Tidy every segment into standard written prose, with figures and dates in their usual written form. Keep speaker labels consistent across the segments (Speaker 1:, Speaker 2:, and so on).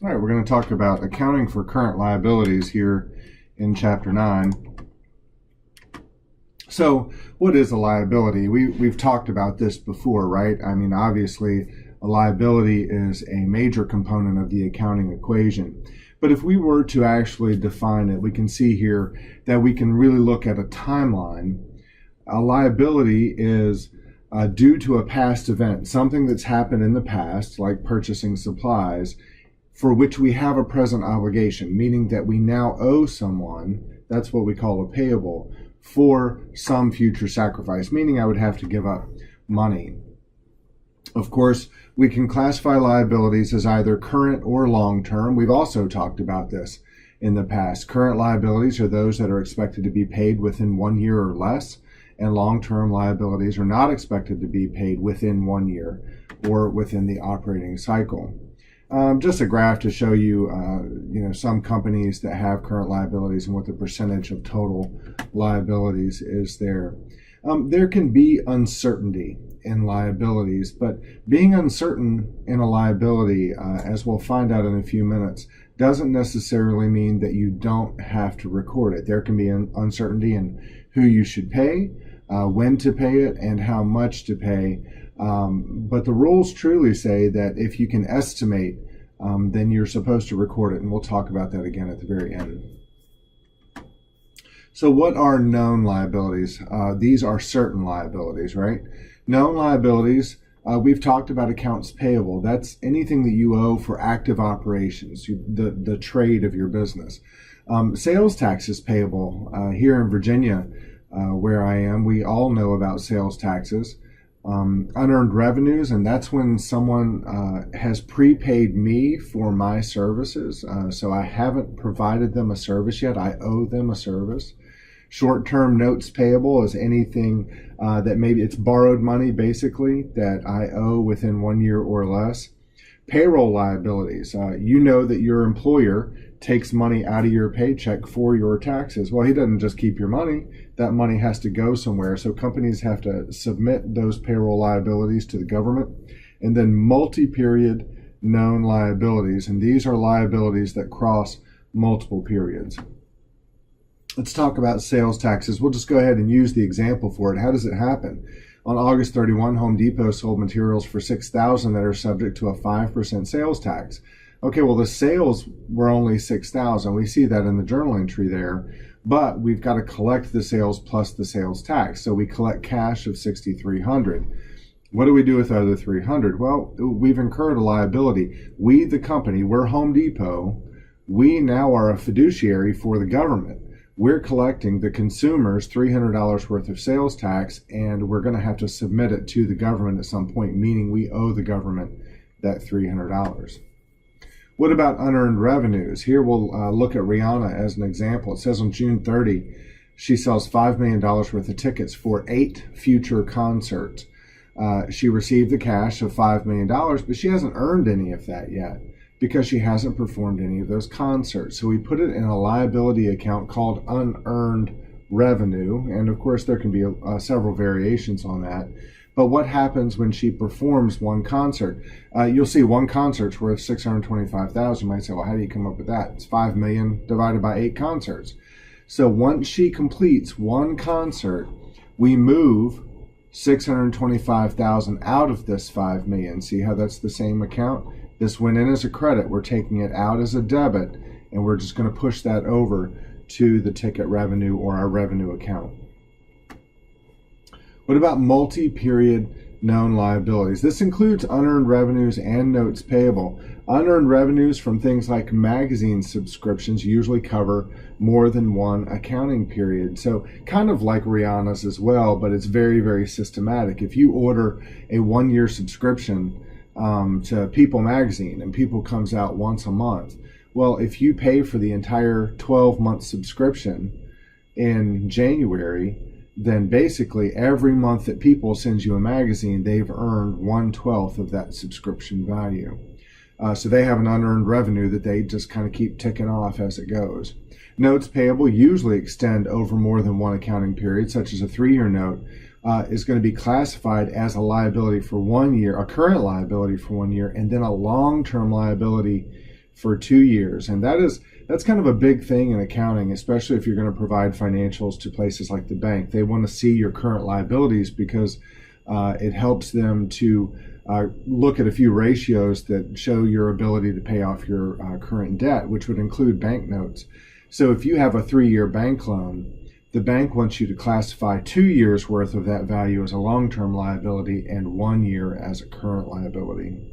Speaker 1: All right, we're going to talk about accounting for current liabilities here in Chapter 9. So, what is a liability? We've talked about this before, right? I mean, obviously, a liability is a major component of the accounting equation. But if we were to actually define it, we can see here that we can really look at a timeline. A liability is due to a past event, something that's happened in the past, like purchasing supplies, for which we have a present obligation, meaning that we now owe someone, that's what we call a payable, for some future sacrifice, meaning I would have to give up money. Of course, we can classify liabilities as either current or long-term. We've also talked about this in the past. Current liabilities are those that are expected to be paid within 1 year or less, and long-term liabilities are not expected to be paid within 1 year or within the operating cycle. Just a graph to show you, some companies that have current liabilities and what the percentage of total liabilities is there. There can be uncertainty in liabilities, but being uncertain in a liability, as we'll find out in a few minutes, doesn't necessarily mean that you don't have to record it. There can be uncertainty in who you should pay, when to pay it, and how much to pay. But the rules truly say that if you can estimate, then you're supposed to record it, and we'll talk about that again at the very end. So what are known liabilities? These are certain liabilities, right? Known liabilities, we've talked about accounts payable. That's anything that you owe for active operations, the trade of your business. Sales taxes payable. Here in Virginia, where I am, we all know about sales taxes. Unearned revenues, and that's when someone has prepaid me for my services. So I haven't provided them a service yet. I owe them a service. Short-term notes payable is anything that maybe it's borrowed money, basically, that I owe within 1 year or less. Payroll liabilities. You know that your employer takes money out of your paycheck for your taxes. Well, he doesn't just keep your money. That money has to go somewhere. So companies have to submit those payroll liabilities to the government. And then multi-period known liabilities. And these are liabilities that cross multiple periods. Let's talk about sales taxes. We'll just go ahead and use the example for it. How does it happen? On August 31, Home Depot sold materials for $6,000 that are subject to a 5% sales tax. Okay, well, the sales were only $6,000. We see that in the journal entry there, but we've got to collect the sales plus the sales tax. So we collect cash of $6,300. What do we do with the other $300? Well, we've incurred a liability. We, the company, we're Home Depot. We now are a fiduciary for the government. We're collecting the consumer's $300 worth of sales tax, and we're going to have to submit it to the government at some point, meaning we owe the government that $300. What about unearned revenues? Here we'll look at Rihanna as an example. It says on June 30, she sells $5 million worth of tickets for 8 future concerts. She received the cash of $5 million, but she hasn't earned any of that yet, because she hasn't performed any of those concerts. So we put it in a liability account called unearned revenue. And of course, there can be several variations on that. But what happens when she performs one concert? You'll see one concert's worth $625,000. You might say, well, how do you come up with that? It's $5 million divided by 8 concerts. So once she completes one concert, we move $625,000 out of this $5 million. See how that's the same account? This went in as a credit. We're taking it out as a debit, and we're just going to push that over to the ticket revenue or our revenue account. What about multi-period known liabilities? This includes unearned revenues and notes payable. Unearned revenues from things like magazine subscriptions usually cover more than one accounting period. So kind of like Rihanna's as well, but it's very, very systematic. If you order a 1-year subscription to People magazine, and People comes out once a month. Well, if you pay for the entire 12-month subscription in January, then basically every month that People sends you a magazine, they've earned 1/12 of that subscription value. So they have an unearned revenue that they just kind of keep ticking off as it goes. Notes payable usually extend over more than one accounting period, such as a 3-year note. Is going to be classified as a liability for 1 year, a current liability for 1 year, and then a long-term liability for 2 years. And that's kind of a big thing in accounting, especially if you're going to provide financials to places like the bank. They want to see your current liabilities because it helps them to look at a few ratios that show your ability to pay off your current debt, which would include bank notes. So if you have a 3-year bank loan, the bank wants you to classify 2 years worth of that value as a long-term liability and 1 year as a current liability.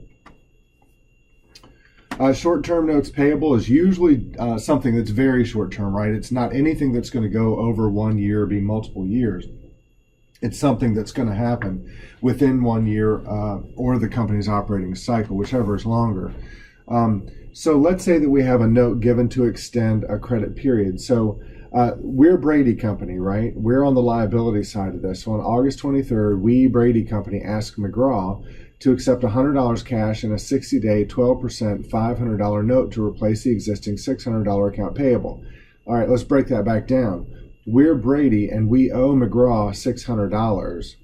Speaker 1: Short-term notes payable is usually something that's very short-term, right? It's not anything that's going to go over 1 year or be multiple years. It's something that's going to happen within 1 year or the company's operating cycle, whichever is longer. So let's say that we have a note given to extend a credit period. So we're Brady Company, right? We're on the liability side of this. So on August 23rd, we, Brady Company, asked McGraw to accept $100 cash and a 60-day, 12% $500 note to replace the existing $600 account payable. All right, let's break that back down. We're Brady and we owe McGraw $600,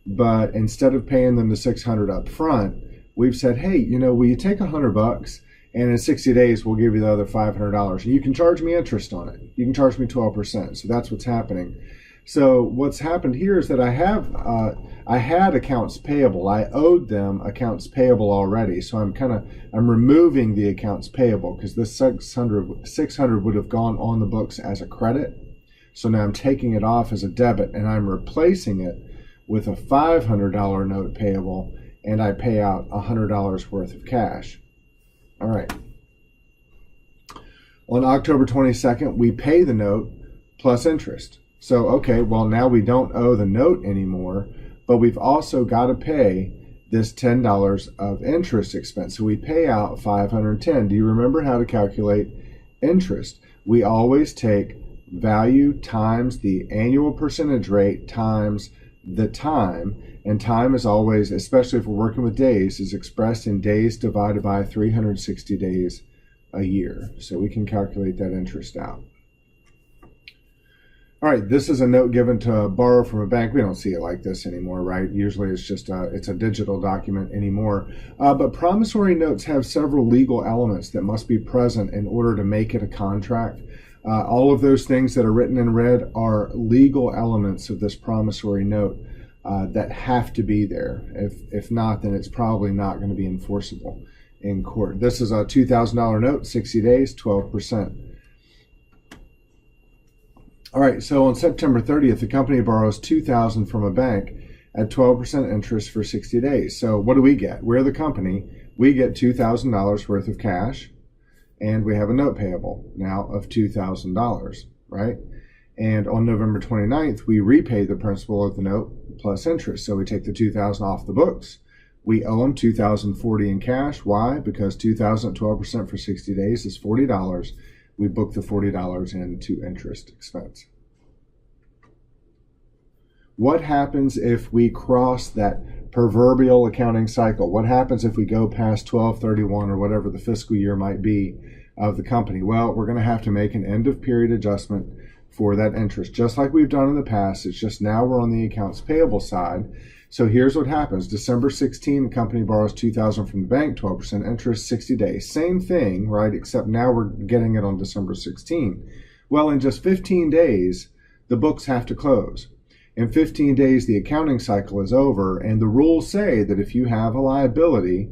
Speaker 1: but instead of paying them the $600 up front, we've said, hey, will you take $100 and in 60 days we'll give you the other $500 and you can charge me interest on it. You can charge me 12%. So that's what's happening. So what's happened here is that I had accounts payable. I owed them accounts payable already. So I'm removing the accounts payable because this 600 would have gone on the books as a credit. So now I'm taking it off as a debit and I'm replacing it with a $500 note payable, and I pay out $100 worth of cash. All right. On October 22nd, we pay the note plus interest. So, okay, well, now we don't owe the note anymore, but we've also got to pay this $10 of interest expense. So we pay out $510. Do you remember how to calculate interest? We always take value times the annual percentage rate times the time, and time is always, especially if we're working with days, is expressed in days divided by 360 days a year. So we can calculate that interest out. All right, this is a note given to borrow from a bank. We don't see it like this anymore, right? Usually it's just it's a digital document anymore. But promissory notes have several legal elements that must be present in order to make it a contract. All of those things that are written in red are legal elements of this promissory note that have to be there. If not, then it's probably not going to be enforceable in court. This is a $2,000 note, 60 days, 12%. All right, so on September 30th, the company borrows $2,000 from a bank at 12% interest for 60 days. So what do we get? We're the company. We get $2,000 worth of cash, and we have a note payable now of $2,000, right? And on November 29th, we repay the principal of the note plus interest. So we take the $2,000 off the books. We owe them $2,040 in cash. Why? Because $2,000 at 12% for 60 days is $40. We book the $40 into interest expense. What happens if we cross that proverbial accounting cycle? What happens if we go past 12/31 or whatever the fiscal year might be of the company? Well, we're going to have to make an end of period adjustment for that interest, just like we've done in the past. It's just now we're on the accounts payable side. So here's what happens. December 16, the company borrows $2,000 from the bank, 12% interest, 60 days. Same thing, right? Except now we're getting it on December 16. Well, in just 15 days, the books have to close. In 15 days, the accounting cycle is over, and the rules say that if you have a liability,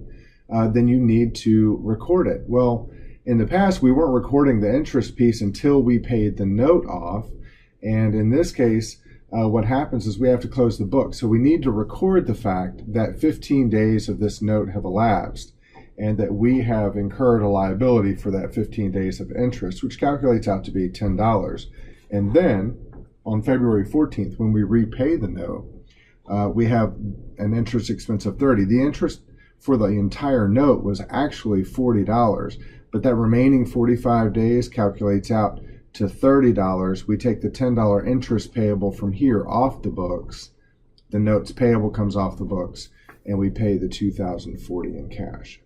Speaker 1: then you need to record it. Well, in the past, we weren't recording the interest piece until we paid the note off, and in this case, what happens is we have to close the book. So we need to record the fact that 15 days of this note have elapsed and that we have incurred a liability for that 15 days of interest, which calculates out to be $10. And then on February 14th, when we repay the note, we have an interest expense of $30. The interest for the entire note was actually $40, but that remaining 45 days calculates out to $30. We take the $10 interest payable from here off the books. The notes payable comes off the books, and we pay the $2,040 in cash.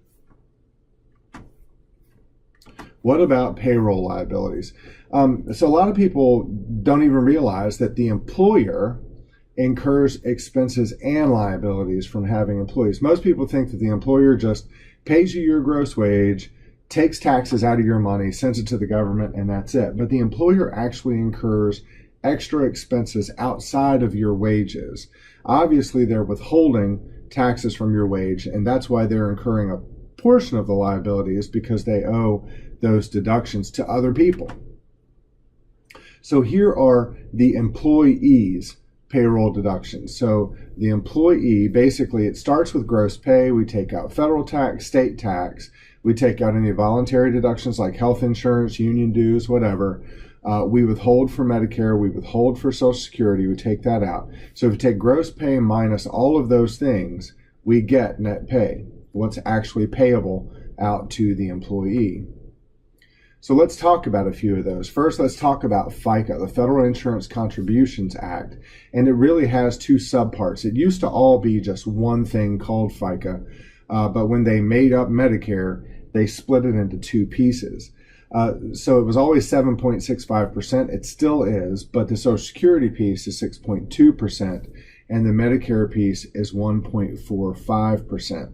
Speaker 1: What about payroll liabilities? So a lot of people don't even realize that the employer incurs expenses and liabilities from having employees. Most people think that the employer just pays you your gross wage, takes taxes out of your money, sends it to the government, and that's it. But the employer actually incurs extra expenses outside of your wages. Obviously, they're withholding taxes from your wage, and that's why they're incurring a portion of the liability, is because they owe those deductions to other people. So here are the employee's payroll deductions. So the employee, basically, it starts with gross pay. We take out federal tax, state tax. We take out any voluntary deductions like health insurance, union dues, whatever. We withhold for Medicare. We withhold for Social Security. We take that out. So if you take gross pay minus all of those things, we get net pay, what's actually payable out to the employee. So let's talk about a few of those. First, let's talk about FICA, the Federal Insurance Contributions Act, and it really has two subparts. It used to all be just one thing called FICA, but when they made up Medicare, they split it into two pieces. So it was always 7.65%. It still is, but the Social Security piece is 6.2%, and the Medicare piece is 1.45%.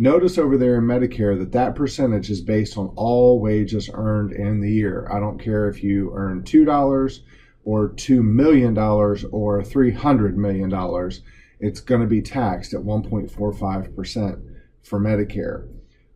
Speaker 1: Notice over there in Medicare that percentage is based on all wages earned in the year. I don't care if you earn $2 or $2 million or $300 million. It's going to be taxed at 1.45% for Medicare.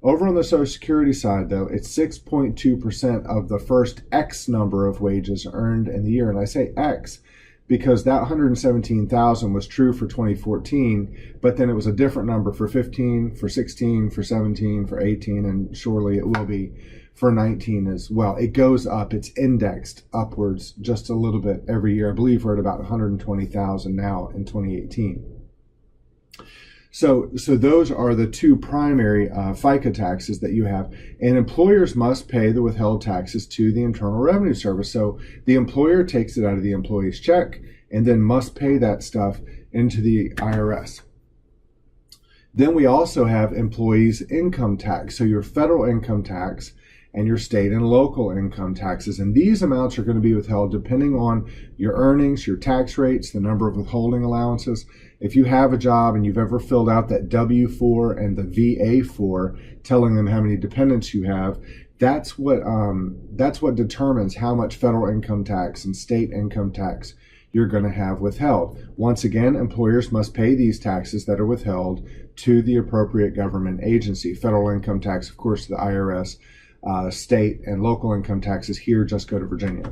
Speaker 1: Over on the Social Security side, though, it's 6.2% of the first X number of wages earned in the year. And I say X because that 117,000 was true for 2014, but then it was a different number for 15, for 16, for 17, for 18, and surely it will be for 19 as well. It goes up, it's indexed upwards just a little bit every year. I believe we're at about 120,000 now in 2018. So those are the two primary FICA taxes that you have, and employers must pay the withheld taxes to the Internal Revenue Service. So the employer takes it out of the employee's check and then must pay that stuff into the IRS. Then we also have employees' income tax. So your federal income tax and your state and local income taxes. And these amounts are going to be withheld depending on your earnings, your tax rates, the number of withholding allowances. If you have a job and you've ever filled out that W-4 and the VA-4 telling them how many dependents you have, that's what determines how much federal income tax and state income tax you're going to have withheld. Once again, employers must pay these taxes that are withheld to the appropriate government agency. Federal income tax, of course, to the IRS. State and local income taxes here just go to Virginia.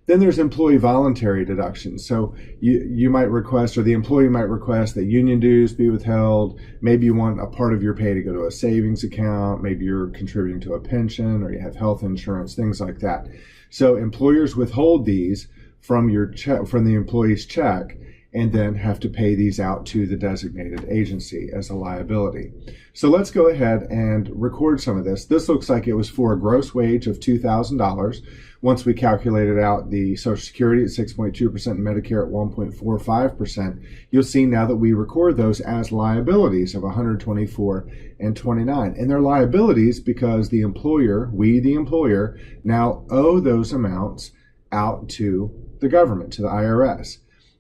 Speaker 1: Then there's employee voluntary deductions. So you might request, or the employee might request, that union dues be withheld. Maybe you want a part of your pay to go to a savings account. Maybe you're contributing to a pension, or you have health insurance, things like that. So employers withhold these from your check, from the employee's check, and then have to pay these out to the designated agency as a liability. So let's go ahead and record some of this. This looks like it was for a gross wage of $2,000. Once we calculated out the Social Security at 6.2% and Medicare at 1.45%, you'll see now that we record those as liabilities of $124 and $29. And they're liabilities because the employer, we the employer, now owe those amounts out to the government, to the IRS.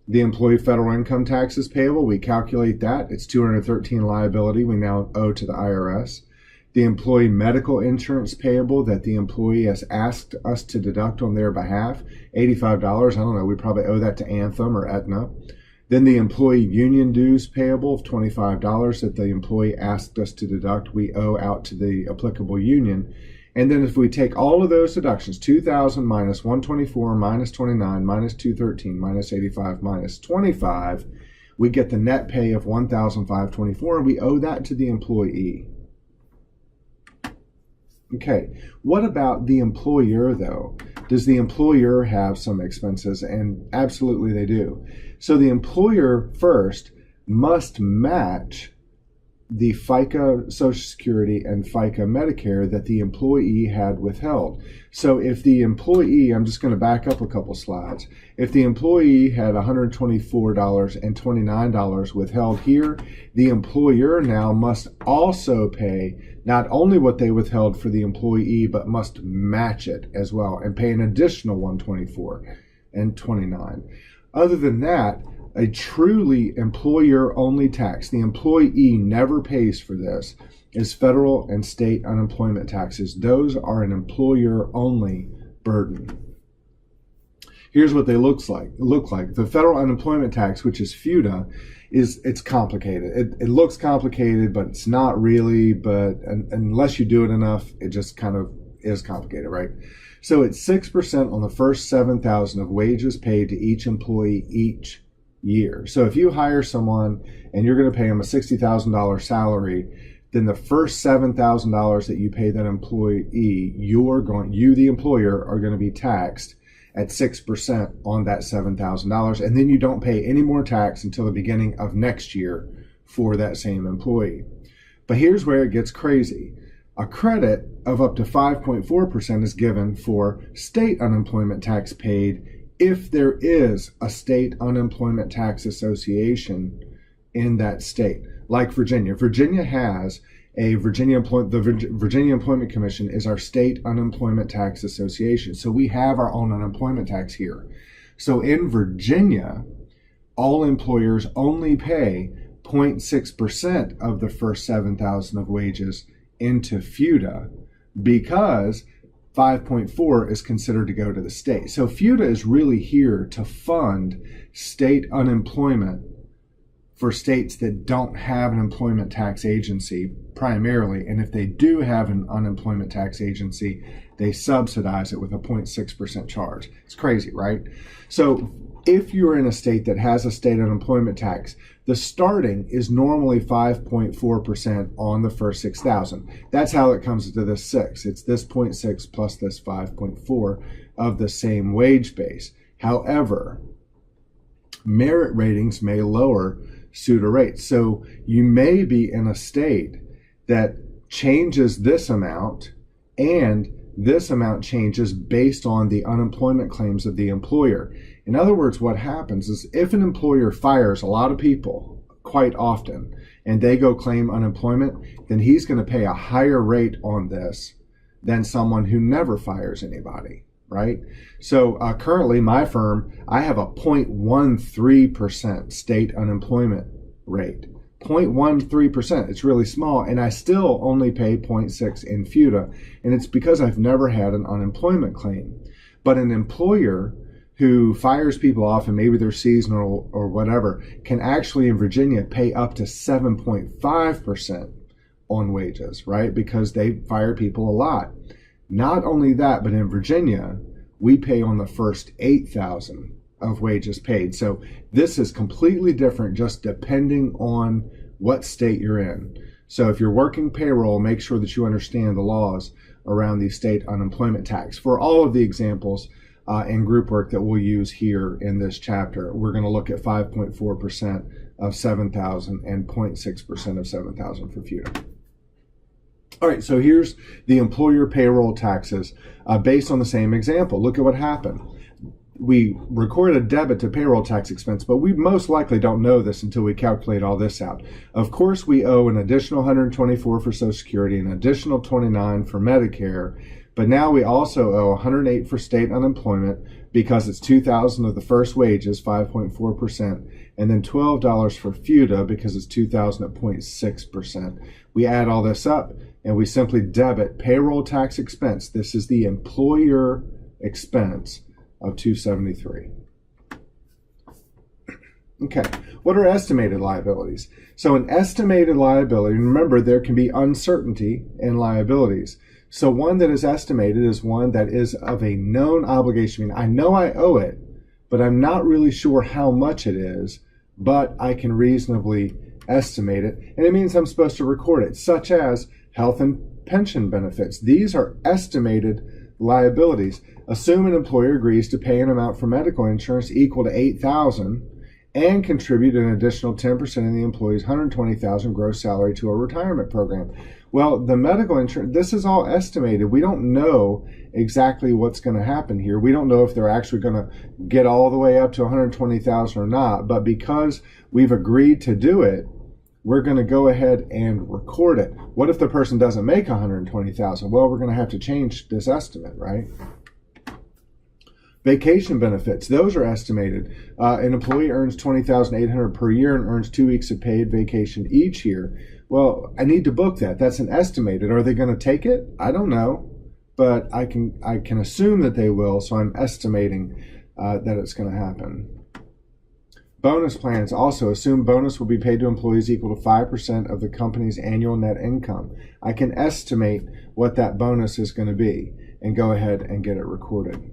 Speaker 1: The employee federal income tax is payable. We calculate that. It's $213 liability we now owe to the IRS. The employee medical insurance payable that the employee has asked us to deduct on their behalf, $85. I don't know, we probably owe that to Anthem or Aetna. Then the employee union dues payable of $25 that the employee asked us to deduct, we owe out to the applicable union. And then if we take all of those deductions, 2,000 minus 124 minus 29 minus 213 minus 85 minus 25, we get the net pay of 1,524, and we owe that to the employee. Okay, what about the employer though? Does the employer have some expenses? And absolutely they do. So the employer first must match the FICA Social Security and FICA Medicare that the employee had withheld. So if the employee, I'm just going to back up a couple slides. If the employee had $124 and $29 withheld here, the employer now must also pay not only what they withheld for the employee, but must match it as well and pay an additional $124 and $29. Other than that, a truly employer-only tax, the employee never pays for this, is federal and state unemployment taxes. Those are an employer-only burden. Here's what they look like. The federal unemployment tax, which is FUTA, it's complicated. It looks complicated, but it's not really. But unless you do it enough, it just kind of is complicated, right? So it's 6% on the first 7,000 of wages paid to each employee each year. So if you hire someone and you're going to pay them a $60,000 salary, then the first $7,000 that you pay that employee, you the employer, are going to be taxed at 6% on that $7,000, and then you don't pay any more tax until the beginning of next year for that same employee. But here's where it gets crazy. A credit of up to 5.4% is given for state unemployment tax paid if there is a state unemployment tax association in that state. Like Virginia. Virginia has the Virginia Employment Commission is our state unemployment tax association. So we have our own unemployment tax here. So in Virginia, all employers only pay 0.6% of the first 7,000 of wages into FUTA because 5.4 is considered to go to the state. So FUTA is really here to fund state unemployment for states that don't have an employment tax agency primarily. And if they do have an unemployment tax agency, they subsidize it with a 0.6% charge. It's crazy, right? So if you're in a state that has a state unemployment tax, the starting is normally 5.4% on the first 6,000. That's how it comes to this 6. It's this 0.6 plus this 5.4 of the same wage base. However, merit ratings may lower SUTA rates. So you may be in a state that changes this amount, and this amount changes based on the unemployment claims of the employer. In other words, what happens is if an employer fires a lot of people quite often and they go claim unemployment, then he's going to pay a higher rate on this than someone who never fires anybody, right? So currently my firm, I have a 0.13% state unemployment rate. 0.13%. It's really small, and I still only pay 0.6 in FUTA, and it's because I've never had an unemployment claim. But an employer who fires people off, and maybe they're seasonal or whatever, can actually in Virginia pay up to 7.5% on wages, right? Because they fire people a lot. Not only that, but in Virginia, we pay on the first 8,000 of wages paid. So this is completely different just depending on what state you're in. So if you're working payroll, make sure that you understand the laws around the state unemployment tax. For all of the examples and group work that we'll use here in this chapter, we're going to look at 5.4% of 7,000 and 0.6% of 7,000 for FUTA. All right, so here's the employer payroll taxes based on the same example. Look at what happened. We record a debit to payroll tax expense, but we most likely don't know this until we calculate all this out. Of course, we owe an additional $124 for Social Security, an additional $29 for Medicare, but now we also owe $108 for state unemployment because it's $2,000 of the first wages, 5.4%, and then $12 for FUTA because it's $2,000 at 0.6%. We add all this up and we simply debit payroll tax expense. This is the employer expense of $273. Okay, what are estimated liabilities? So an estimated liability, remember there can be uncertainty in liabilities. So one that is estimated is one that is of a known obligation. I mean, I know I owe it, but I'm not really sure how much it is, but I can reasonably estimate it. And it means I'm supposed to record it, such as health and pension benefits. These are estimated liabilities. Assume an employer agrees to pay an amount for medical insurance equal to $8,000 and contribute an additional 10% of the employee's $120,000 gross salary to a retirement program. Well, the medical insurance, this is all estimated. We don't know exactly what's going to happen here. We don't know if they're actually going to get all the way up to $120,000 or not, but because we've agreed to do it, we're going to go ahead and record it. What if the person doesn't make $120,000? Well, we're going to have to change this estimate, right? Vacation benefits, those are estimated. An employee earns $20,800 per year and earns 2 weeks of paid vacation each year. Well, I need to book that. That's an estimated. Are they going to take it? I don't know, but I can assume that they will. So I'm estimating that it's going to happen. Bonus plans also assume bonus will be paid to employees equal to 5% of the company's annual net income. I can estimate what that bonus is going to be and go ahead and get it recorded.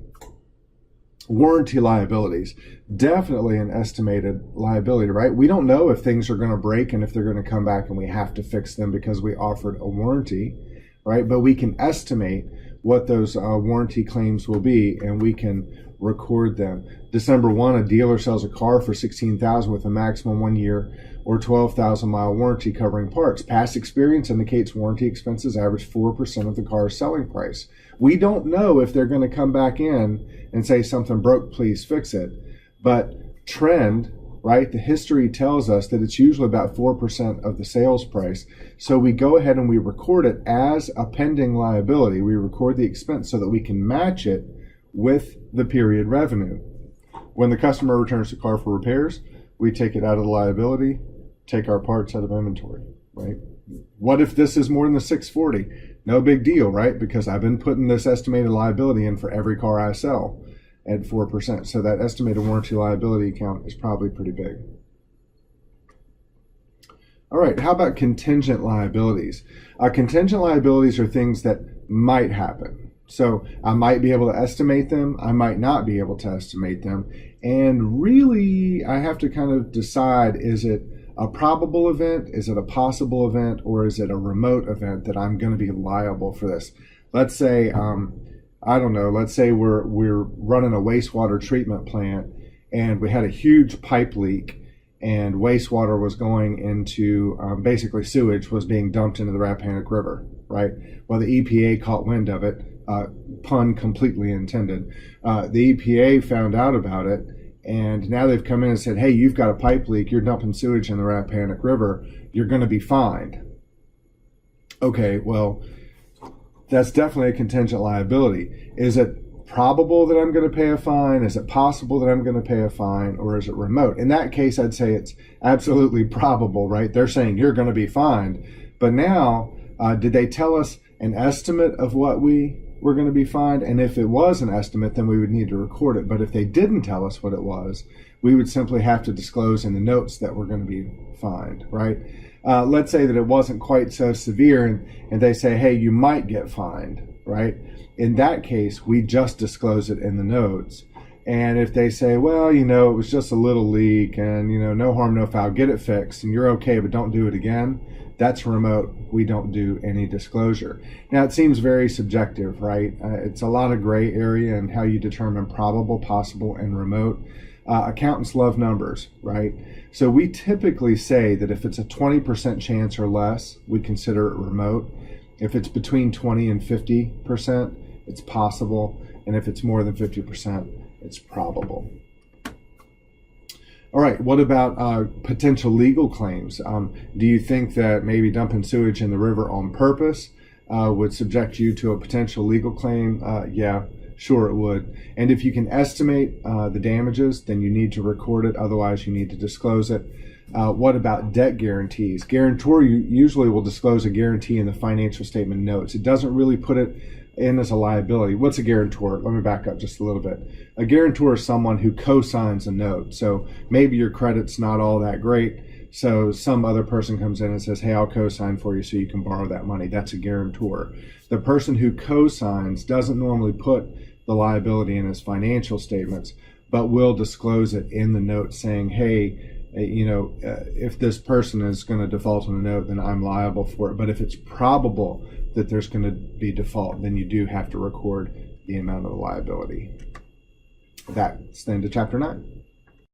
Speaker 1: Warranty liabilities, definitely an estimated liability, right? We don't know if things are going to break and if they're going to come back and we have to fix them because we offered a warranty, right? But we can estimate what those warranty claims will be, and we can record them. December 1, a dealer sells a car for $16,000 with a maximum 1 year or 12,000 mile warranty covering parts. Past experience indicates warranty expenses average 4% of the car's selling price. We don't know if they're going to come back in and say something broke, please fix it. But trend, right? The history tells us that it's usually about 4% of the sales price. So we go ahead and we record it as a pending liability. We record the expense so that we can match it with the period revenue. When the customer returns the car for repairs, we take it out of the liability, take our parts out of inventory, right? What if this is more than the 640? No big deal, right? Because I've been putting this estimated liability in for every car I sell at 4%. So that estimated warranty liability account is probably pretty big. All right, how about contingent liabilities? Contingent liabilities are things that might happen. So I might be able to estimate them. I might not be able to estimate them. And really, I have to kind of decide, is it a probable event? Is it a possible event? Or is it a remote event that I'm going to be liable for this? Let's say, I don't know, let's say we're running a wastewater treatment plant and we had a huge pipe leak and wastewater was going into, basically sewage was being dumped into the Rappahannock River, right? Well, the EPA caught wind of it, pun completely intended. The EPA found out about it, and now they've come in and said, hey, you've got a pipe leak, you're dumping sewage in the Rappahannock River, you're going to be fined. Okay, well, that's definitely a contingent liability. Is it probable that I'm going to pay a fine? Is it possible that I'm going to pay a fine? Or is it remote? In that case, I'd say it's absolutely probable, right? They're saying you're going to be fined. But now, did they tell us an estimate of what we were going to be fined? And if it was an estimate, then we would need to record it. But if they didn't tell us what it was, we would simply have to disclose in the notes that we're going to be fined, right? Let's say that it wasn't quite so severe and they say, hey, you might get fined, right? In that case, we just disclose it in the notes. And if they say, well, you know, it was just a little leak and, you know, no harm, no foul, get it fixed and you're okay, but don't do it again, that's remote. We don't do any disclosure. Now, it seems very subjective, right? It's a lot of gray area in how you determine probable, possible, and remote. Accountants love numbers, right? So we typically say that if it's a 20% chance or less, we consider it remote. If it's between 20 and 50%, it's possible. And if it's more than 50%, it's probable. All right, what about potential legal claims? Do you think that maybe dumping sewage in the river on purpose would subject you to a potential legal claim? Yeah, sure it would. And if you can estimate the damages, then you need to record it. Otherwise, you need to disclose it. What about debt guarantees? Guarantor usually will disclose a guarantee in the financial statement notes. It doesn't really put it in as a liability. What's a guarantor? Let me back up just a little bit. A guarantor is someone who co-signs a note. So maybe your credit's not all that great. So some other person comes in and says, hey, I'll co-sign for you so you can borrow that money. That's a guarantor. The person who co-signs doesn't normally put the liability in his financial statements, but will disclose it in the note saying, hey, if this person is going to default on a note, then I'm liable for it. But if it's probable that there's going to be default, then you do have to record the amount of the liability. That's the end of chapter 9.